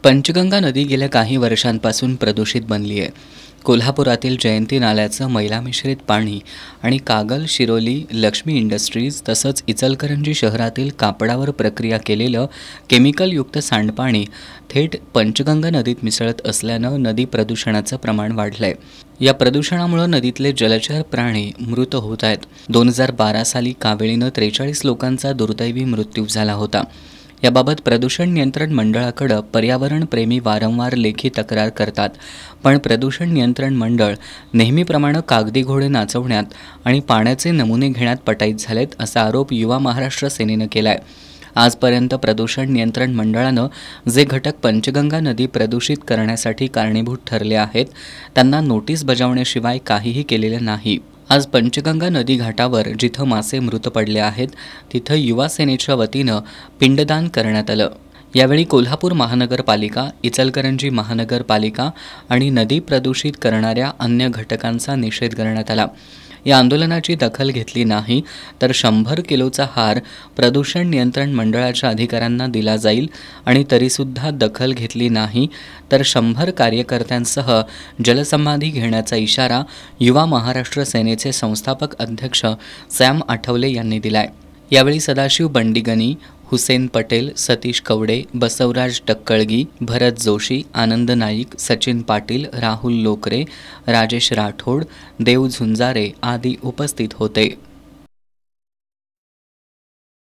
पंचगंगा नदी गेल्या काही वर्षांपासून प्रदूषित बनली आहे. कोल्हापुरातील जयंती नाल्याचं मैलामिश्रित पाणी आणि कागल, शिरोली, लक्ष्मी इंडस्ट्रीज तसंच इचलकरंजी शहरातील कापडावर प्रक्रिया केलेलं केमिकलयुक्त सांडपाणी थेट पंचगंगा नदीत मिसळत असल्यानं नदी प्रदूषणाचं प्रमाण वाढलंय. या प्रदूषणामुळे नदीतले जलचर प्राणी मृत होत आहेत. 2012 साली कावेळीनं 43 लोकांचा दुर्दैवी मृत्यू झाला होता. याबाबत प्रदूषण नियंत्रण मंडळाकडे पर्यावरणप्रेमी वारंवार लेखी तक्रार करतात, पण प्रदूषण नियंत्रण मंडळ नेहमीप्रमाणे कागदी घोडे नाचवण्यात आणि पाण्याचे नमुने घेण्यात पटाईत झालेत, असा आरोप युवा महाराष्ट्र सेनेनं केलाय. आजपर्यंत प्रदूषण नियंत्रण मंडळानं जे घटक पंचगंगा नदी प्रदूषित करण्यासाठी कारणीभूत ठरले आहेत, त्यांना नोटीस बजावण्याशिवाय काहीही केलेलं नाही. आज पंचगंगा नदी घाटावर जिथं मासे मृत पडले आहेत, तिथं युवा सेनेच्या वतीनं पिंडदान करण्यात आलं. यावेळी कोल्हापूर महानगरपालिका, इचलकरंजी महानगरपालिका आणि नदी प्रदूषित करणाऱ्या अन्य घटकांचा निषेध करण्यात आला. या आंदोलनाची दखल घेतली नाही तर 100 किलोचा हार प्रदूषण नियंत्रण मंडळाच्या अधिकाऱ्यांना दिला जाईल आणि तरीसुद्धा दखल घेतली नाही तर 100 कार्यकर्त्यांसह जलसमाधी घेण्याचा इशारा युवा महाराष्ट्र सेनेचे संस्थापक अध्यक्ष सॅम आठवले यांनी दिलाय. यावेळी सदाशिव बंडीगनी, हुसेन पटेल, सतीश कवडे, बसवराज टक्कळगी, भरत जोशी, आनंद नाईक, सचिन पाटील, राहुल लोकरे, राजेश राठोड, देव झुंजारे आदी उपस्थित होते.